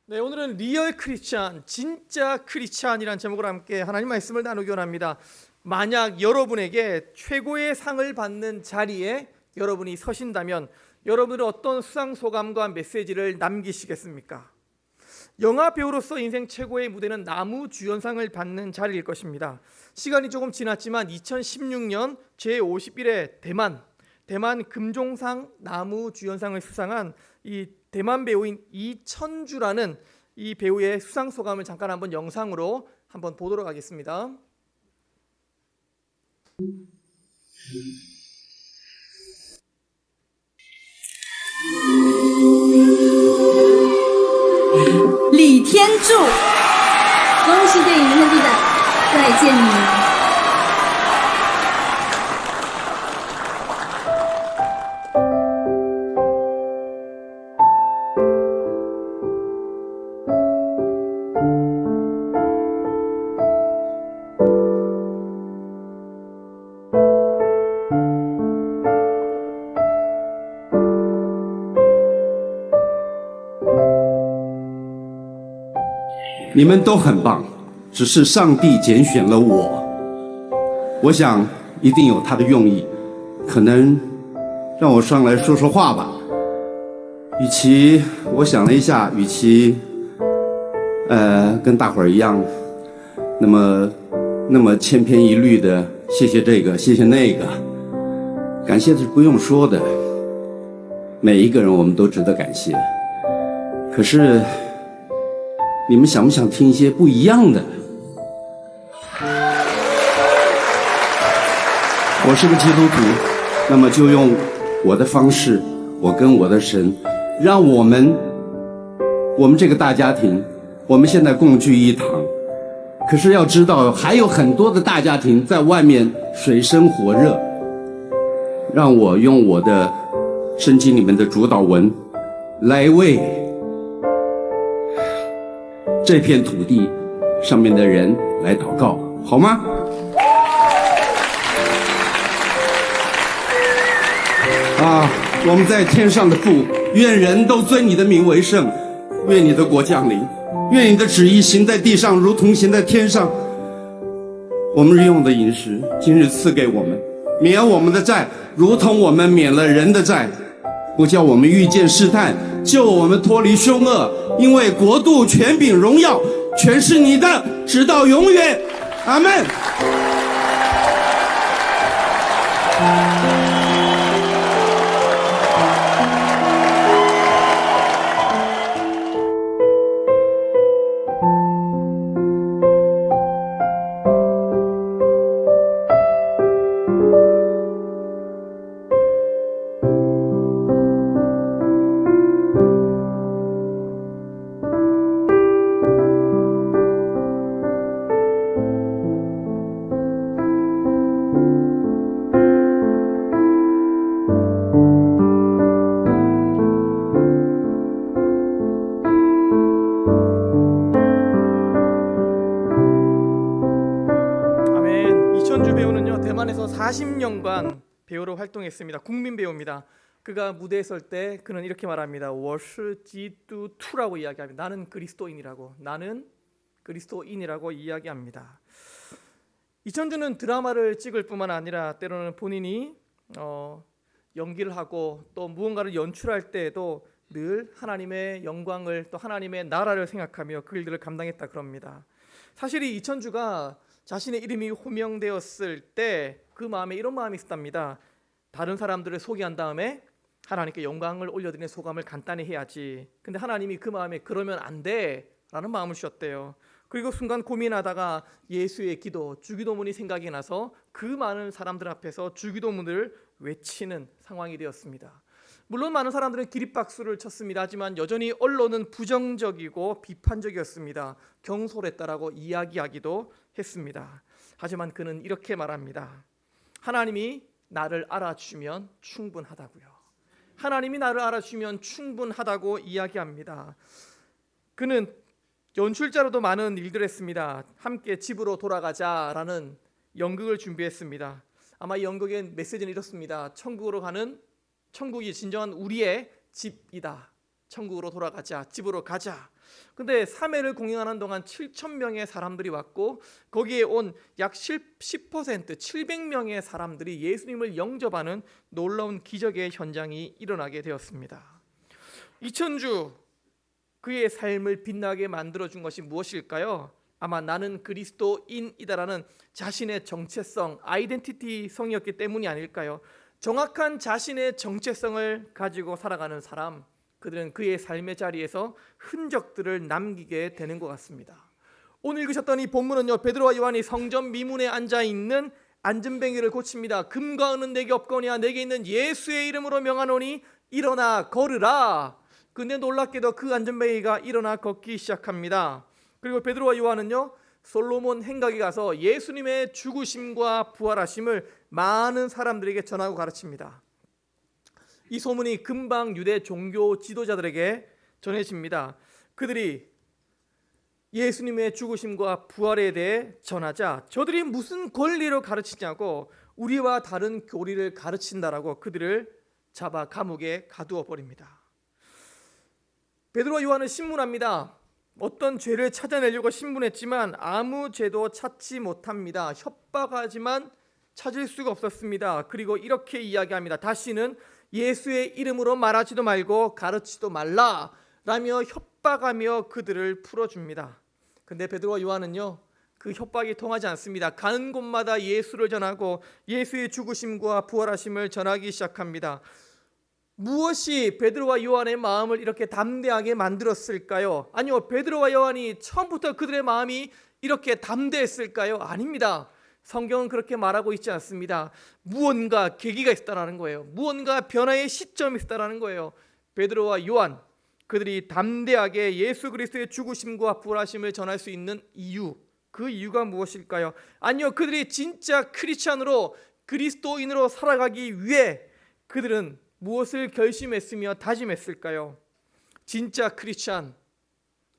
네, 오늘은 리얼 크리스찬, 진짜 크리스찬이라는 제목으로 함께 하나님 말씀을 나누기 원합니다. 만약 여러분에게 최고의 상을 받는 자리에 여러분이 서신다면 여러분은 어떤 수상 소감과 메시지를 남기시겠습니까? 영화 배우로서 인생 최고의 무대는 나무주연상을 받는 자리일 것입니다. 시간이 조금 지났지만 2016년 제51회 대만 금종상 나무주연상을 수상한 이 대만 배우인 이천주라는 이 배우의 수상 소감을 잠깐 한번 영상으로 한번 보도록 하겠습니다.李天柱，恭喜电影明天地带，再见你。你们都很棒，只是上帝拣选了我。我想一定有他的用意，可能让我上来说说话吧。我想了一下，与其跟大伙儿一样，那么千篇一律的谢谢这个谢谢那个，感谢是不用说的，每一个人我们都值得感谢。可是你们想不想听一些不一样的？我是个基督徒，那么就用我的方式，我跟我的神，让我们这个大家庭，我们现在共聚一堂。可是要知道，还有很多的大家庭在外面水深火热。让我用我的圣经里面的主导文来为这片土地上面的人来祷告，好吗？我们在天上的父，愿人都尊你的名为圣，愿你的国降临，愿你的旨意行在地上，如同行在天上。我们日用的饮食，今日赐给我们，免我们的债，如同我们免了人的债，不叫我们遇见试探，救我们脱离凶恶，因为国度、权柄、荣耀全是你的，直到永远。阿们。이천주 배우는요, 대만에서 40년간 배우로 활동했습니다. 국민 배우입니다. 그가 무대에 설 때 그는 이렇게 말합니다. 我是基督徒라고 이야기합니다. 나는 그리스도인이라고 이야기합니다. 이천주는 드라마를 찍을 뿐만 아니라 때로는 본인이 연기를 하고 또 무언가를 연출할 때에도 늘 하나님의 영광을 또 하나님의 나라를 생각하며 그 일들을 감당했다 그럽니다. 사실 이 이천주가 자신의 이름이 호명되었을 때 그 마음에 이런 마음이 있었답니다. 다른 사람들을 소개한 다음에 하나님께 영광을 올려드리는 소감을 간단히 해야지. 근데 하나님이 그 마음에 그러면 안 돼 라는 마음을 주셨대요. 그리고 순간 고민하다가 예수의 기도, 주기도문이 생각이 나서 그 많은 사람들 앞에서 주기도문을 외치는 상황이 되었습니다. 물론 많은 사람들은 기립박수를 쳤습니다. 하지만 여전히 언론은 부정적이고 비판적이었습니다. 경솔했다라고 이야기하기도 했습니다. 하지만 그는 이렇게 말합니다. 하나님이 나를 알아주면 충분하다고요. 하나님이 나를 알아주면 충분하다고 이야기합니다. 그는 연출자로도 많은 일들을 했습니다. 함께 집으로 돌아가자라는 연극을 준비했습니다. 아마 이 연극의 메시지는 이렇습니다. 천국이 진정한 우리의 집이다. 천국으로 돌아가자, 집으로 가자. 근데 3회를 공양하는 동안 7,000명의 사람들이 왔고 거기에 온 약 10%, 700명의 사람들이 예수님을 영접하는 놀라운 기적의 현장이 일어나게 되었습니다. 이천주 그의 삶을 빛나게 만들어준 것이 무엇일까요? 아마 나는 그리스도인이다라는 자신의 정체성, 아이덴티티성이었기 때문이 아닐까요? 정확한 자신의 정체성을 가지고 살아가는 사람, 그들은 그의 삶의 자리에서 흔적들을 남기게 되는 것 같습니다. 오늘 읽으셨던 이 본문은요, 베드로와 요한이 성전 미문에 앉아있는 안전뱅이를 고칩니다. 금과 은은 내게 없거니와 내게 있는 예수의 이름으로 명하노니 일어나 걸으라. 근데 놀랍게도 그 안전뱅이가 일어나 걷기 시작합니다. 그리고 베드로와 요한은요, 솔로몬 행각에 가서 예수님의 죽으심과 부활하심을 많은 사람들에게 전하고 가르칩니다. 이 소문이 금방 유대 종교 지도자들에게 전해집니다. 그들이 예수님의 죽으심과 부활에 대해 전하자 저들이 무슨 권리로 가르치냐고 우리와 다른 교리를 가르친다라고 그들을 잡아 감옥에 가두어 버립니다. 베드로와 요한은 신문합니다. 어떤 죄를 찾아내려고 신문했지만 아무 죄도 찾지 못합니다. 협박하지만 찾을 수가 없었습니다. 그리고 이렇게 이야기합니다. 다시는 예수의 이름으로 말하지도 말고 가르치도 말라 라며 협박하며 그들을 풀어줍니다. 근데 베드로와 요한은요, 그 협박이 통하지 않습니다. 가는 곳마다 예수를 전하고 예수의 죽으심과 부활하심을 전하기 시작합니다. 무엇이 베드로와 요한의 마음을 이렇게 담대하게 만들었을까요? 아니요, 베드로와 요한이 처음부터 그들의 마음이 이렇게 담대했을까요? 아닙니다. 성경은 그렇게 말하고 있지 않습니다. 무언가 계기가 있다라는 거예요. 무언가 변화의 시점이 있다라는 거예요. 베드로와 요한, 그들이 담대하게 예수 그리스도의 죽으심과 부활하심을 전할 수 있는 이유, 그 이유가 무엇일까요? 아니요, 그들이 진짜 크리스찬으로 그리스도인으로 살아가기 위해 그들은 무엇을 결심했으며 다짐했을까요? 진짜 크리스찬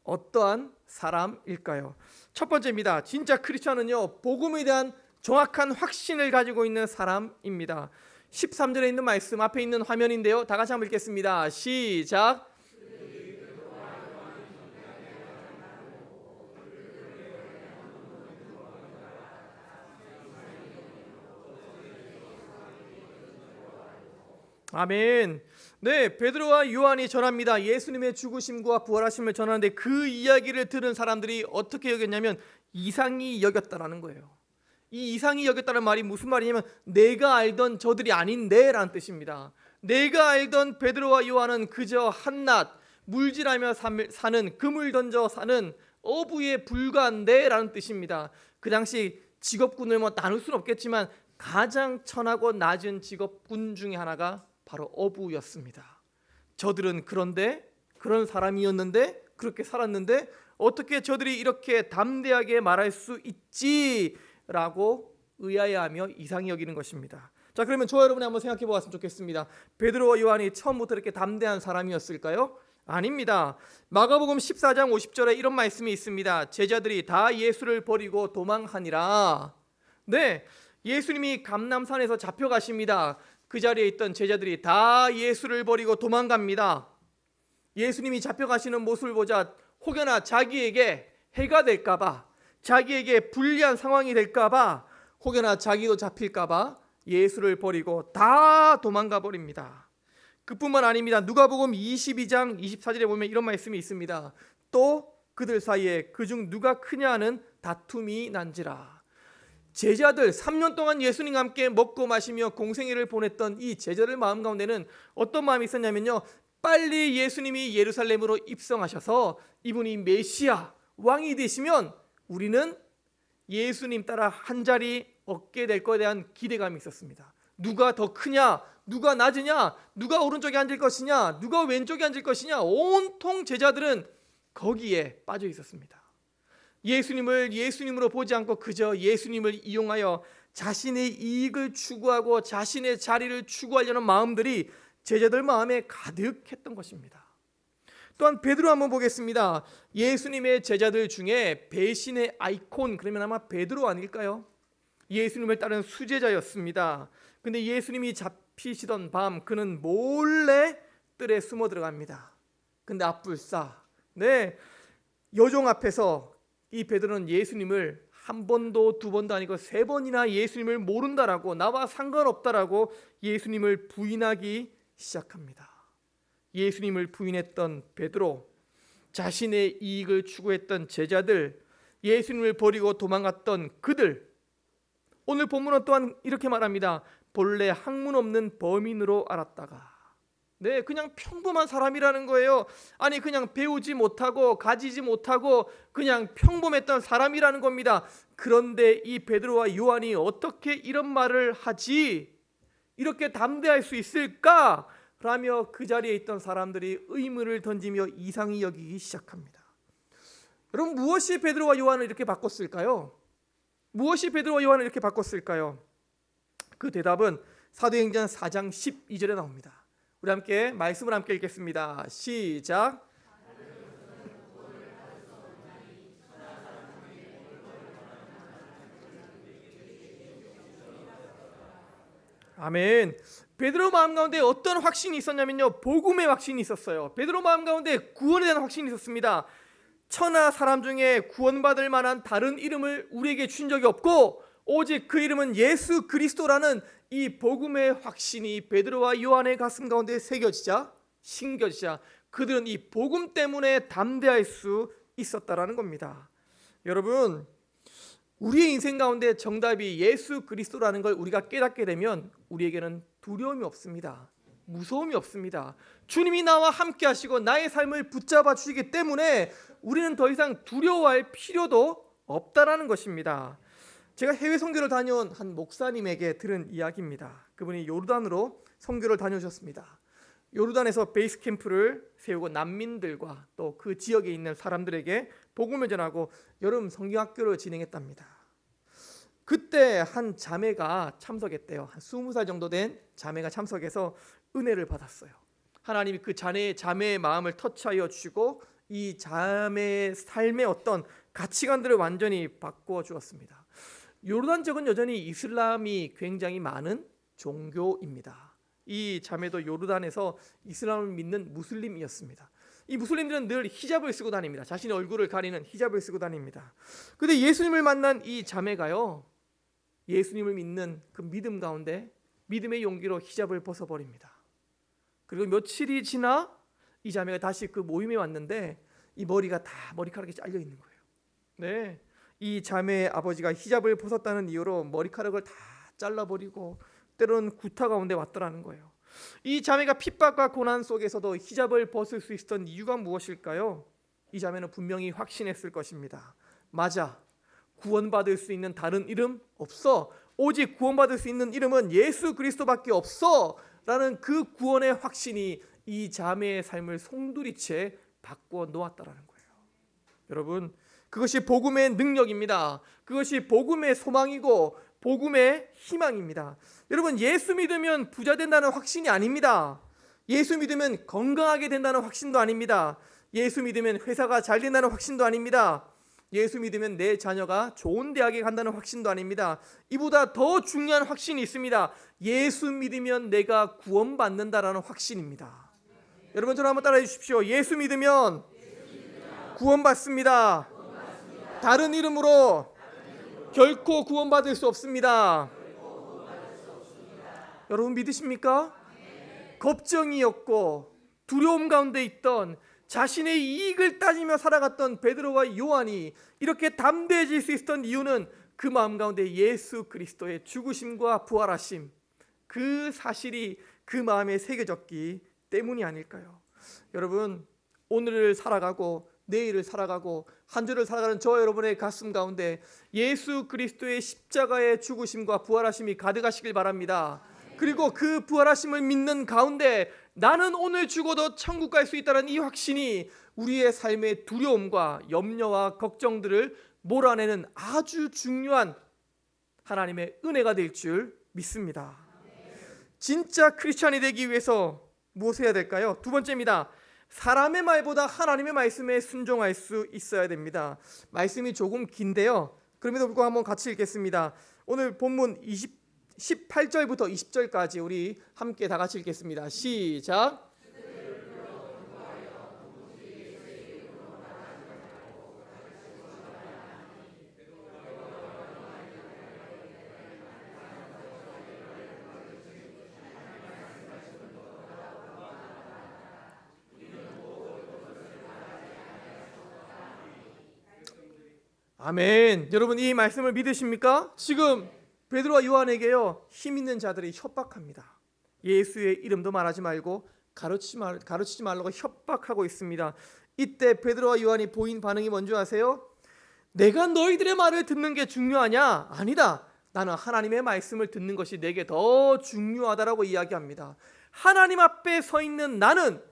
어떠한 사람일까요? 첫 번째입니다. 진짜 크리스찬은요, 복음에 대한 정확한 확신을 가지고 있는 사람입니다. 13절에 있는 말씀 앞에 있는 화면인데요, 다 같이 한번 읽겠습니다. 시작. 아멘. 네, 베드로와 요한이 전합니다. 예수님의 죽으심과 부활하심을 전하는데 그 이야기를 들은 사람들이 어떻게 여겼냐면 이상히 여겼다라는 거예요. 이 이상히 여겼다는 말이 무슨 말이냐면 내가 알던 저들이 아닌데 라는 뜻입니다. 내가 알던 베드로와 요한은 그저 한낱 물질하며 사는, 금을 던져 사는 어부에 불과한데 라는 뜻입니다. 그 당시 직업군을 나눌 수는 없겠지만 가장 천하고 낮은 직업군 중에 하나가 바로 어부였습니다. 저들은 그런데 그런 사람이었는데 그렇게 살았는데 어떻게 저들이 이렇게 담대하게 말할 수 있지라고 의아해하며 이상히 여기는 것입니다. 자, 그러면 저와 여러분이 한번 생각해 보았으면 좋겠습니다. 베드로와 요한이 처음부터 이렇게 담대한 사람이었을까요? 아닙니다. 마가복음 14장 50절에 이런 말씀이 있습니다. 제자들이 다 예수를 버리고 도망하니라. 네, 예수님이 감람산에서 잡혀가십니다. 그 자리에 있던 제자들이 다 예수를 버리고 도망갑니다. 예수님이 잡혀가시는 모습을 보자 혹여나 자기에게 해가 될까봐, 자기에게 불리한 상황이 될까봐, 혹여나 자기도 잡힐까봐 예수를 버리고 다 도망가 버립니다. 그뿐만 아닙니다. 누가복음 22장 24절에 보면 이런 말씀이 있습니다. 또 그들 사이에 그중 누가 크냐 하는 다툼이 난지라. 제자들 3년 동안 예수님과 함께 먹고 마시며 공생애를 보냈던 이 제자들 마음 가운데는 어떤 마음이 있었냐면요, 빨리 예수님이 예루살렘으로 입성하셔서 이분이 메시아 왕이 되시면 우리는 예수님 따라 한 자리 얻게 될 것에 대한 기대감이 있었습니다. 누가 더 크냐, 누가 낮으냐, 누가 오른쪽에 앉을 것이냐, 누가 왼쪽에 앉을 것이냐, 온통 제자들은 거기에 빠져 있었습니다. 예수님을 예수님으로 보지 않고 그저 예수님을 이용하여 자신의 이익을 추구하고 자신의 자리를 추구하려는 마음들이 제자들 마음에 가득했던 것입니다. 또한 베드로 한번 보겠습니다. 예수님의 제자들 중에 배신의 아이콘, 그러면 아마 베드로 아닐까요? 예수님을 따른 수제자였습니다. 근데 예수님이 잡히시던 밤 그는 몰래 뜰에 숨어 들어갑니다. 근데 앞불싸. 네, 여종 앞에서 이 베드로는 예수님을 한 번도 두 번도 아니고 세 번이나 예수님을 모른다라고, 나와 상관없다라고 예수님을 부인하기 시작합니다. 예수님을 부인했던 베드로, 자신의 이익을 추구했던 제자들, 예수님을 버리고 도망갔던 그들, 오늘 본문은 또한 이렇게 말합니다. 본래 학문 없는 범인으로 알았다가, 네, 그냥 평범한 사람이라는 거예요. 아니, 그냥 배우지 못하고 가지지 못하고 그냥 평범했던 사람이라는 겁니다. 그런데 이 베드로와 요한이 어떻게 이런 말을 하지? 이렇게 담대할 수 있을까? 라며 그 자리에 있던 사람들이 의문을 던지며 이상히 여기기 시작합니다. 여러분, 무엇이 베드로와 요한을 이렇게 바꿨을까요? 무엇이 베드로와 요한을 이렇게 바꿨을까요? 그 대답은 사도행전 4장 12절에 나옵니다. 우리 함께 말씀을 함께 읽겠습니다. 시작. 아멘. 베드로 마음 가운데 어떤 확신이 있었냐면요, 복음의 확신이 있었어요. 베드로 마음 가운데 구원에 대한 확신이 있었습니다. 천하 사람 중에 구원받을 만한 다른 이름을 우리에게 준 적이 없고 오직 그 이름은 예수 그리스도라는 이 복음의 확신이 베드로와 요한의 가슴 가운데 새겨지자, 심겨지자 그들은 이 복음 때문에 담대할 수 있었다라는 겁니다. 여러분, 우리의 인생 가운데 정답이 예수 그리스도라는 걸 우리가 깨닫게 되면 우리에게는 두려움이 없습니다. 무서움이 없습니다. 주님이 나와 함께 하시고 나의 삶을 붙잡아 주시기 때문에 우리는 더 이상 두려워할 필요도 없다라는 것입니다. 제가 해외 선교를 다녀온 한 목사님에게 들은 이야기입니다. 그분이 요르단으로 선교를 다녀오셨습니다. 요르단에서 베이스 캠프를 세우고 난민들과 또 그 지역에 있는 사람들에게 복음을 전하고 여름 선교학교를 진행했답니다. 그때 한 자매가 참석했대요. 한 20살 정도 된 자매가 참석해서 은혜를 받았어요. 하나님이 그 자매의 마음을 터치하여 주시고 이 자매의 삶의 어떤 가치관들을 완전히 바꾸어 주었습니다. 요르단 지역은 여전히 이슬람이 굉장히 많은 종교입니다. 이 자매도 요르단에서 이슬람을 믿는 무슬림이었습니다. 이 무슬림들은 늘 히잡을 쓰고 다닙니다. 자신의 얼굴을 가리는 히잡을 쓰고 다닙니다. 그런데 예수님을 만난 이 자매가요, 예수님을 믿는 그 믿음 가운데 믿음의 용기로 히잡을 벗어버립니다. 그리고 며칠이 지나 이 자매가 다시 그 모임에 왔는데 이 머리가 다 머리카락이 잘려 있는 거예요. 네, 이 자매의 아버지가 히잡을 벗었다는 이유로 머리카락을 다 잘라버리고 때로는 구타 가운데 왔더라는 거예요. 이 자매가 핍박과 고난 속에서도 히잡을 벗을 수 있었던 이유가 무엇일까요? 이 자매는 분명히 확신했을 것입니다. 맞아, 구원받을 수 있는 다른 이름 없어. 오직 구원받을 수 있는 이름은 예수 그리스도밖에 없어 라는 그 구원의 확신이 이 자매의 삶을 송두리째 바꾸어 놓았다라는 거예요. 여러분, 그것이 복음의 능력입니다. 그것이 복음의 소망이고 복음의 희망입니다. 여러분, 예수 믿으면 부자 된다는 확신이 아닙니다. 예수 믿으면 건강하게 된다는 확신도 아닙니다. 예수 믿으면 회사가 잘 된다는 확신도 아닙니다. 예수 믿으면 내 자녀가 좋은 대학에 간다는 확신도 아닙니다. 이보다 더 중요한 확신이 있습니다. 예수 믿으면 내가 구원받는다라는 확신입니다. 여러분, 저를 한번 따라해 주십시오. 예수 믿으면 구원받습니다. 다른 이름으로 결코 구원받을 수 없습니다. 여러분, 믿으십니까? 걱정이었고 두려움 가운데 있던 자신의 이익을 따지며 살아갔던 베드로와 요한이 이렇게 담대해질 수 있었던 이유는 그 마음 가운데 예수 그리스도의 죽으심과 부활하심, 그 사실이 그 마음에 새겨졌기 때문이 아닐까요? 여러분, 오늘을 살아가고 내일을 살아가고 한 주를 살아가는 저 여러분의 가슴 가운데 예수 그리스도의 십자가의 죽으심과 부활하심이 가득하시길 바랍니다. 그리고 그 부활하심을 믿는 가운데 나는 오늘 죽어도 천국 갈 수 있다는 이 확신이 우리의 삶의 두려움과 염려와 걱정들을 몰아내는 아주 중요한 하나님의 은혜가 될 줄 믿습니다. 진짜 크리스찬이 되기 위해서 무엇을 해야 될까요? 두 번째입니다. 사람의 말보다 하나님의 말씀에 순종할 수 있어야 됩니다. 말씀이 조금 긴데요, 그럼에도 불구하고 한번 같이 읽겠습니다. 오늘 본문 18절부터 20절까지 우리 함께 다 같이 읽겠습니다. 시작. 아멘. 여러분 이 말씀을 믿으십니까? 지금 베드로와 요한에게요 힘 있는 자들이 협박합니다. 예수의 이름도 말하지 말고 가르치지 말라고 협박하고 있습니다. 이때 베드로와 요한이 보인 반응이 뭔지 아세요? 내가 너희들의 말을 듣는 게 중요하냐? 아니다. 나는 하나님의 말씀을 듣는 것이 내게 더 중요하다라고 이야기합니다. 하나님 앞에 서 있는 나는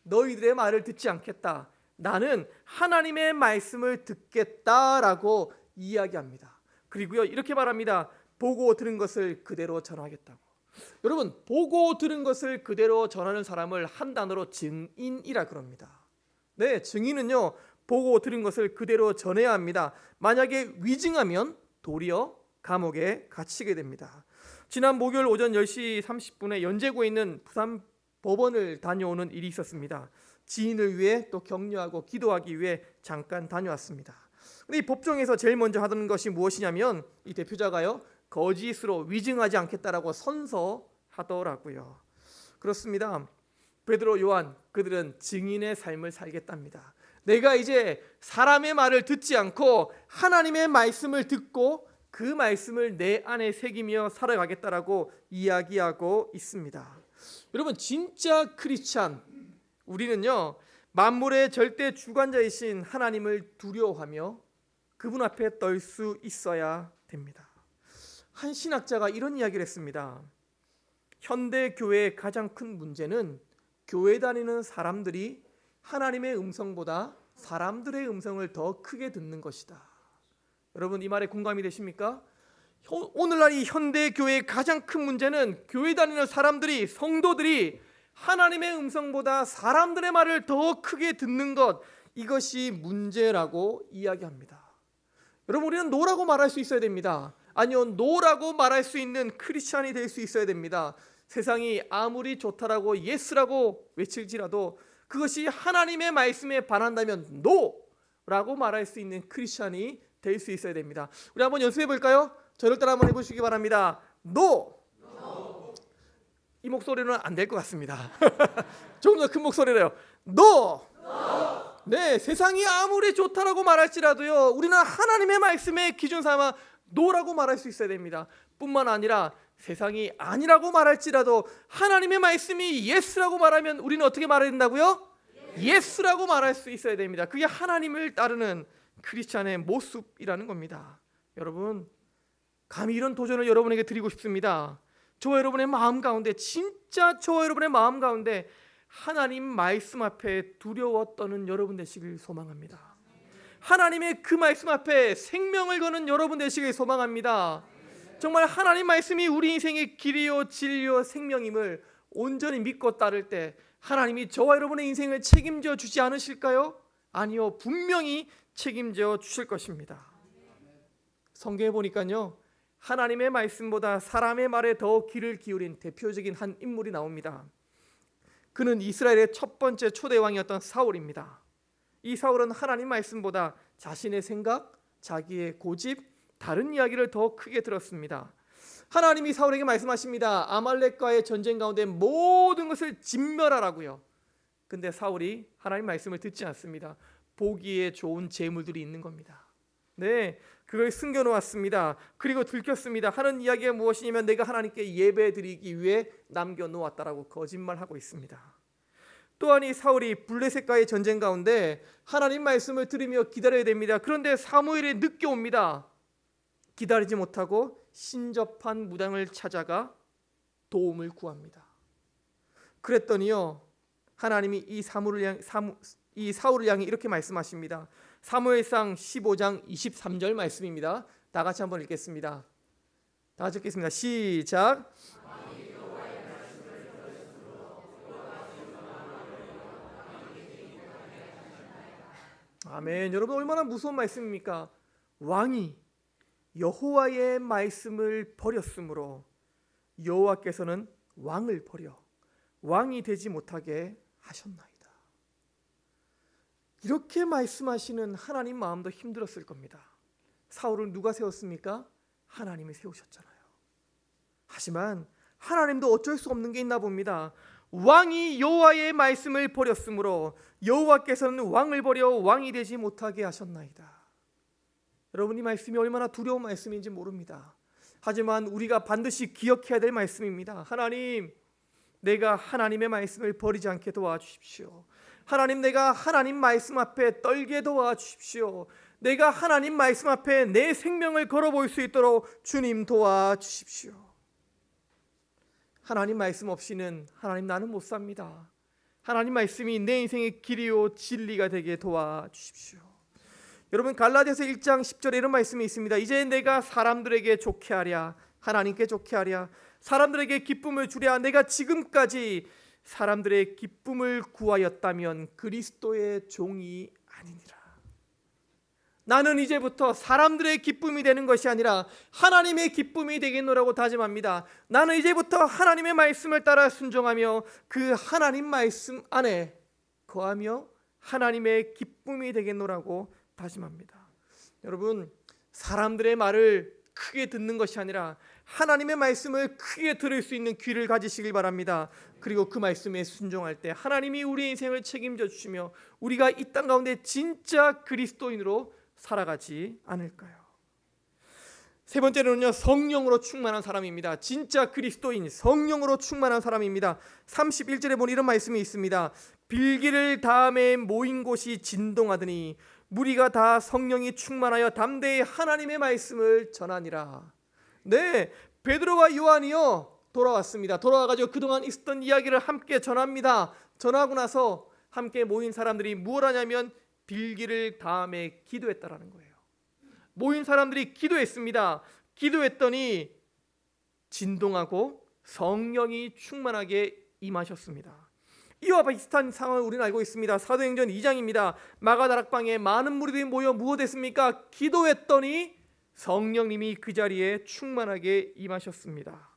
너희들의 말을 듣지 않겠다. 나는 하나님의 말씀을 듣겠다라고 이야기합니다. 그리고요 이렇게 말합니다. 보고 들은 것을 그대로 전하겠다고. 여러분 보고 들은 것을 그대로 전하는 사람을 한 단어로 증인이라 그럽니다. 네, 증인은요 보고 들은 것을 그대로 전해야 합니다. 만약에 위증하면 도리어 감옥에 갇히게 됩니다. 지난 목요일 오전 10시 30분에 연제구에 있는 부산 법원을 다녀오는 일이 있었습니다. 지인을 위해 또 격려하고 기도하기 위해 잠깐 다녀왔습니다. 근데 이 법정에서 제일 먼저 하던 것이 무엇이냐면 이 대표자가요 거짓으로 위증하지 않겠다라고 선서하더라고요. 그렇습니다. 베드로, 요한 그들은 증인의 삶을 살겠답니다. 내가 이제 사람의 말을 듣지 않고 하나님의 말씀을 듣고 그 말씀을 내 안에 새기며 살아가겠다라고 이야기하고 있습니다. 여러분 진짜 크리스찬 우리는요 만물의 절대 주관자이신 하나님을 두려워하며 그분 앞에 떨 수 있어야 됩니다. 한 신학자가 이런 이야기를 했습니다. 현대 교회의 가장 큰 문제는 교회 다니는 사람들이 하나님의 음성보다 사람들의 음성을 더 크게 듣는 것이다. 여러분 이 말에 공감이 되십니까? 오늘날 이 현대 교회의 가장 큰 문제는 교회 다니는 사람들이 성도들이 하나님의 음성보다 사람들의 말을 더 크게 듣는 것 이것이 문제라고 이야기합니다. 여러분 우리는 노라고 말할 수 있어야 됩니다. 아니요 노라고 말할 수 있는 크리스찬이 될 수 있어야 됩니다. 세상이 아무리 좋다라고 예스라고 외칠지라도 그것이 하나님의 말씀에 반한다면 노라고 말할 수 있는 크리스찬이 될 수 있어야 됩니다. 우리 한번 연습해 볼까요? 저를 따라 한번 해보시기 바랍니다. 노. 이 목소리는 안 될 것 같습니다. 조금 더 큰 목소리로요. 노. 네, 세상이 아무리 좋다라고 말할지라도요 우리는 하나님의 말씀에 기준 삼아 노라고 말할 수 있어야 됩니다. 뿐만 아니라 세상이 아니라고 말할지라도 하나님의 말씀이 예스라고 말하면 우리는 어떻게 말해야 된다고요? 예스라고 말할 수 있어야 됩니다. 그게 하나님을 따르는 크리스찬의 모습이라는 겁니다. 여러분 감히 이런 도전을 여러분에게 드리고 싶습니다. 저와 여러분의 마음 가운데 진짜 저와 여러분의 마음 가운데 하나님 말씀 앞에 두려워 떠는 여러분 되시길 소망합니다. 하나님의 그 말씀 앞에 생명을 거는 여러분 되시길 소망합니다. 정말 하나님 말씀이 우리 인생의 길이요 진리요 생명임을 온전히 믿고 따를 때 하나님이 저와 여러분의 인생을 책임져 주지 않으실까요? 아니요 분명히 책임져 주실 것입니다. 성경에 보니까요 하나님의 말씀보다 사람의 말에 더 귀를 기울인 대표적인 한 인물이 나옵니다. 그는 이스라엘의 첫 번째 초대 왕이었던 사울입니다. 이 사울은 하나님 말씀보다 자신의 생각, 자기의 고집, 다른 이야기를 더 크게 들었습니다. 하나님이 사울에게 말씀하십니다. 아말렉과의 전쟁 가운데 모든 것을 진멸하라고요. 근데 사울이 하나님 말씀을 듣지 않습니다. 보기에 좋은 재물들이 있는 겁니다. 네, 그걸 숨겨놓았습니다. 그리고 들켰습니다. 하는 이야기가 무엇이냐면 내가 하나님께 예배드리기 위해 남겨놓았다라고 거짓말하고 있습니다. 또한 이 사울이 블레셋과의 전쟁 가운데 하나님 말씀을 들으며 기다려야 됩니다. 그런데 사무엘이 늦게 옵니다. 기다리지 못하고 신접한 무당을 찾아가 도움을 구합니다. 그랬더니요 하나님이 이 사울을 향해 이렇게 말씀하십니다. 사무엘상 15장 23절 말씀입니다. 다 같이 한번 읽겠습니다. 다 같이 읽겠습니다. 시작. 아멘. 여러분 얼마나 무서운 말씀입니까? 왕이 여호와의 말씀을 버렸으므로 여호와께서는 왕을 버려 왕이 되지 못하게 하셨나이다. 이렇게 말씀하시는 하나님 마음도 힘들었을 겁니다. 사울을 누가 세웠습니까? 하나님이 세우셨잖아요. 하지만 하나님도 어쩔 수 없는 게 있나 봅니다. 왕이 여호와의 말씀을 버렸으므로 여호와께서는 왕을 버려 왕이 되지 못하게 하셨나이다. 여러분, 이 말씀이 얼마나 두려운 말씀인지 모릅니다. 하지만 우리가 반드시 기억해야 될 말씀입니다. 하나님, 내가 하나님의 말씀을 버리지 않게 도와주십시오. 하나님, 내가 하나님 말씀 앞에 떨게 도와주십시오. 내가 하나님 말씀 앞에 내 생명을 걸어볼 수 있도록 주님 도와주십시오. 하나님 말씀 없이는 하나님, 나는 못 삽니다. 하나님 말씀이 내 인생의 길이요 진리가 되게 도와주십시오. 여러분, 갈라디아서 1장 10절에 이런 말씀이 있습니다. 이제 내가 사람들에게 좋게 하랴, 하나님께 좋게 하랴, 사람들에게 기쁨을 주랴. 내가 지금까지 사람들의 기쁨을 구하였다면 그리스도의 종이 아니니라. 나는 이제부터 사람들의 기쁨이 되는 것이 아니라 하나님의 기쁨이 되겠노라고 다짐합니다. 나는 이제부터 하나님의 말씀을 따라 순종하며 그 하나님 말씀 안에 거하며 하나님의 기쁨이 되겠노라고 다짐합니다. 여러분, 사람들의 말을 크게 듣는 것이 아니라 하나님의 말씀을 크게 들을 수 있는 귀를 가지시길 바랍니다. 그리고 그 말씀에 순종할 때 하나님이 우리의 인생을 책임져 주시며 우리가 이 땅 가운데 진짜 그리스도인으로 살아가지 않을까요? 세 번째로는요, 성령으로 충만한 사람입니다. 진짜 그리스도인, 성령으로 충만한 사람입니다. 31절에 보니 이런 말씀이 있습니다. 빌기를 다음에 모인 곳이 진동하더니 무리가 다 성령이 충만하여 담대히 하나님의 말씀을 전하니라. 네, 베드로와 요한이요 돌아왔습니다. 돌아와가지고 그동안 있었던 이야기를 함께 전합니다. 전하고 나서 함께 모인 사람들이 무엇 하냐면 빌기를 다음에 기도했다라는 거예요. 모인 사람들이 기도했습니다. 기도했더니 진동하고 성령이 충만하게 임하셨습니다. 이와 비슷한 상황을 우리는 알고 있습니다. 사도행전 2장입니다. 마가다락방에 많은 무리들이 모여 무엇했습니까? 기도했더니 성령님이 그 자리에 충만하게 임하셨습니다.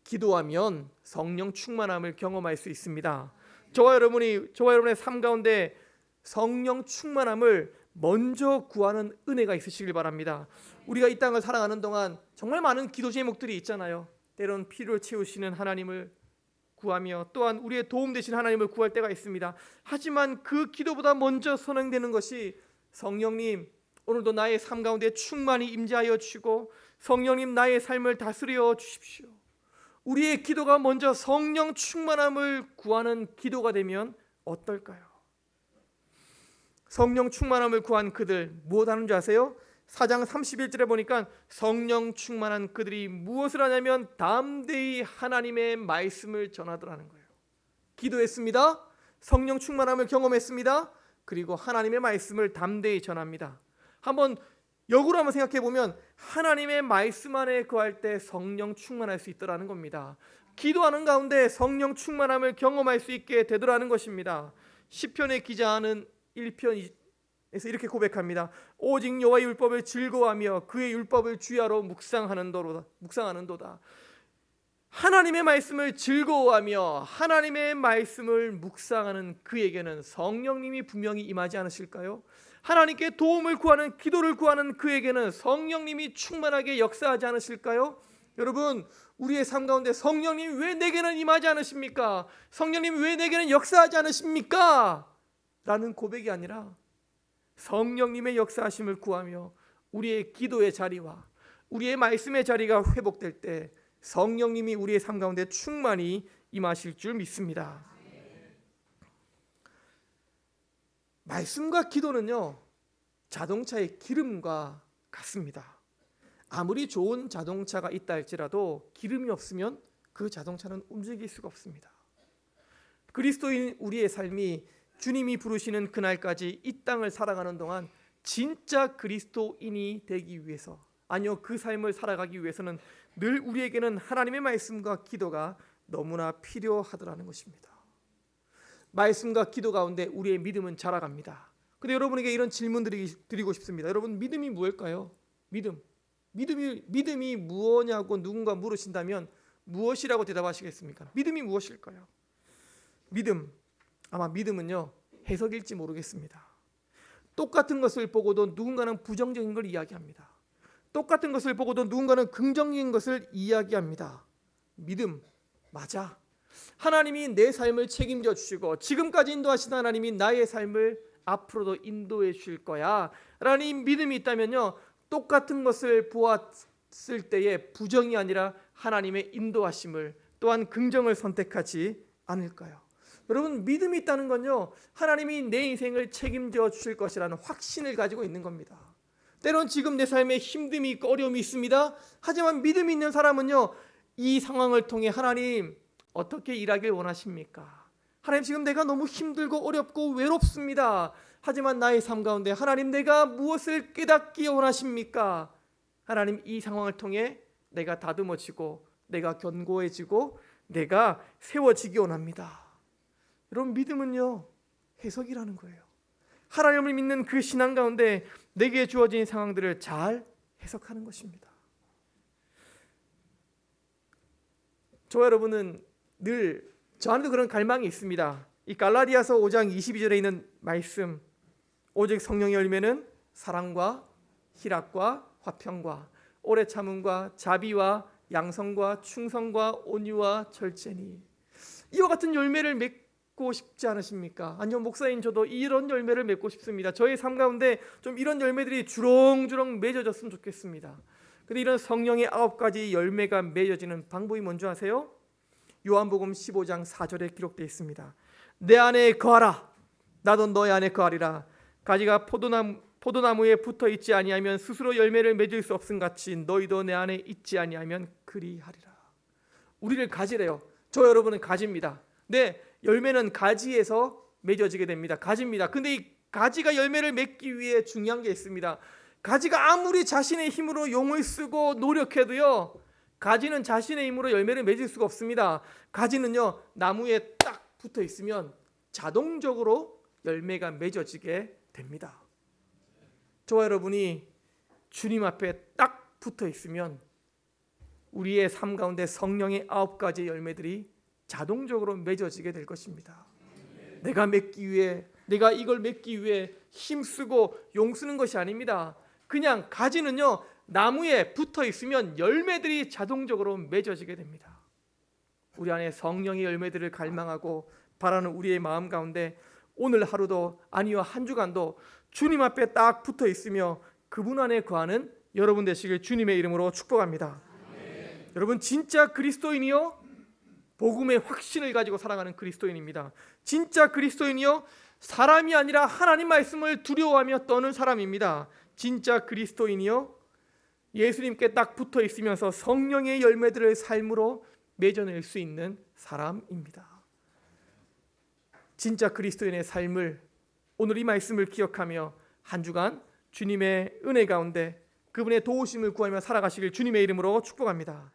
기도하면 성령 충만함을 경험할 수 있습니다. 저와 여러분의 삶 가운데 성령 충만함을 먼저 구하는 은혜가 있으시길 바랍니다. 우리가 이 땅을 살아가는 동안 정말 많은 기도 제목들이 있잖아요. 때론 필요를 채우시는 하나님을 구하며 또한 우리의 도움 되신 하나님을 구할 때가 있습니다. 하지만 그 기도보다 먼저 선행되는 것이 성령님, 오늘도 나의 삶 가운데 충만히 임재하여 주시고 성령님, 나의 삶을 다스려 주십시오. 우리의 기도가 먼저 성령 충만함을 구하는 기도가 되면 어떨까요? 성령 충만함을 구한 그들 무엇 하는 줄 아세요? 4장 31절에 보니까 성령 충만한 그들이 무엇을 하냐면 담대히 하나님의 말씀을 전하더라는 거예요. 기도했습니다. 성령 충만함을 경험했습니다. 그리고 하나님의 말씀을 담대히 전합니다. 한번 역으로 한번 생각해 보면 하나님의 말씀 안에 거할 때 성령 충만할 수 있더라는 겁니다. 기도하는 가운데 성령 충만함을 경험할 수 있게 되더라는 것입니다. 시편의 기자는 1편에서 이렇게 고백합니다. 오직 여호와의 율법을 즐거워하며 그의 율법을 주야로 묵상하는도다. 하나님의 말씀을 즐거워하며 하나님의 말씀을 묵상하는 그에게는 성령님이 분명히 임하지 않으실까요? 하나님께 도움을 구하는, 기도를 구하는 그에게는 성령님이 충만하게 역사하지 않으실까요? 여러분, 우리의 삶 가운데 성령님 왜 내게는 임하지 않으십니까? 성령님 왜 내게는 역사하지 않으십니까? 라는 고백이 아니라 성령님의 역사하심을 구하며 우리의 기도의 자리와 우리의 말씀의 자리가 회복될 때 성령님이 우리의 삶 가운데 충만히 임하실 줄 믿습니다. 말씀과 기도는요, 자동차의 기름과 같습니다. 아무리 좋은 자동차가 있다 할지라도 기름이 없으면 그 자동차는 움직일 수가 없습니다. 그리스도인 우리의 삶이 주님이 부르시는 그날까지 이 땅을 살아가는 동안 진짜 그리스도인이 되기 위해서, 아니요, 그 삶을 살아가기 위해서는 늘 우리에게는 하나님의 말씀과 기도가 너무나 필요하더라는 것입니다. 말씀과 기도 가운데 우리의 믿음은 자라갑니다. 근데 여러분에게 이런 질문 드리고 싶습니다. 여러분, 믿음이 무엇일까요? 믿음이 무엇냐고 누군가 물으신다면 무엇이라고 대답하시겠습니까? 믿음이 무엇일까요? 아마 믿음은요, 해석일지 모르겠습니다. 똑같은 것을 보고도 누군가는 부정적인 걸 이야기합니다. 똑같은 것을 보고도 누군가는 긍정적인 것을 이야기합니다. 믿음, 맞아. 하나님이 내 삶을 책임져 주시고 지금까지 인도하신 하나님이 나의 삶을 앞으로도 인도해 주실 거야 라는 이 믿음이 있다면요, 똑같은 것을 보았을 때에 부정이 아니라 하나님의 인도하심을 또한 긍정을 선택하지 않을까요? 여러분, 믿음이 있다는 건요, 하나님이 내 인생을 책임져 주실 것이라는 확신을 가지고 있는 겁니다. 때론 지금 내 삶에 힘듦이 있고 어려움이 있습니다. 하지만 믿음이 있는 사람은요, 이 상황을 통해 하나님 어떻게 일하길 원하십니까? 하나님, 지금 내가 너무 힘들고 어렵고 외롭습니다. 하지만 나의 삶 가운데 하나님, 내가 무엇을 깨닫기 원하십니까? 하나님, 이 상황을 통해 내가 다듬어지고 내가 견고해지고 내가 세워지기 원합니다. 여러분, 믿음은요, 해석이라는 거예요. 하나님을 믿는 그 신앙 가운데 내게 주어진 상황들을 잘 해석하는 것입니다. 저와 여러분은 늘, 저 안에도 그런 갈망이 있습니다. 이 갈라디아서 5장 22절에 있는 말씀, 오직 성령의 열매는 사랑과 희락과 화평과 오래 참음과 자비와 양성과 충성과 온유와 절제니, 이와 같은 열매를 맺고 싶지 않으십니까? 아니요, 목사님, 저도 이런 열매를 맺고 싶습니다. 저의 삶 가운데 좀 이런 열매들이 주렁주렁 맺어졌으면 좋겠습니다. 근데 이런 성령의 9가지 열매가 맺어지는 방법이 뭔지 아세요? 요한복음 15장 4절에 기록되어 있습니다. 내 안에 거하라, 나도 너의 안에 거하리라. 가지가 포도나무에 붙어 있지 아니하면 스스로 열매를 맺을 수 없음 같이 너희도 내 안에 있지 아니하면 그리하리라. 우리를 가지래요. 저 여러분은 가지입니다. 네, 열매는 가지에서 맺어지게 됩니다. 가지입니다. 근데 이 가지가 열매를 맺기 위해 중요한 게 있습니다. 가지가 아무리 자신의 힘으로 용을 쓰고 노력해도요, 가지는 자신의 힘으로 열매를 맺을 수가 없습니다. 가지는요, 나무에 딱 붙어 있으면 자동적으로 열매가 맺어지게 됩니다. 저와 여러분이 주님 앞에 딱 붙어 있으면 우리의 삶 가운데 성령의 9가지 열매들이 자동적으로 맺어지게 될 것입니다. 내가 맺기 위해, 내가 이걸 맺기 위해 힘쓰고 용쓰는 것이 아닙니다. 그냥 가지는요, 나무에 붙어 있으면 열매들이 자동적으로 맺어지게 됩니다. 우리 안에 성령의 열매들을 갈망하고 바라는 우리의 마음 가운데 오늘 하루도, 아니요 한 주간도 주님 앞에 딱 붙어 있으며 그분 안에 거하는 여러분 되시길 주님의 이름으로 축복합니다. 여러분, 진짜 그리스도인이요, 복음의 확신을 가지고 살아가는 그리스도인입니다. 진짜 그리스도인이요, 사람이 아니라 하나님 말씀을 두려워하며 떠는 사람입니다. 진짜 그리스도인이요, 예수님께 딱 붙어 있으면서 성령의 열매들을 삶으로 맺어낼 수 있는 사람입니다. 진짜 그리스도인의 삶을, 오늘 이 말씀을 기억하며 한 주간 주님의 은혜 가운데 그분의 도우심을 구하며 살아가시길 주님의 이름으로 축복합니다.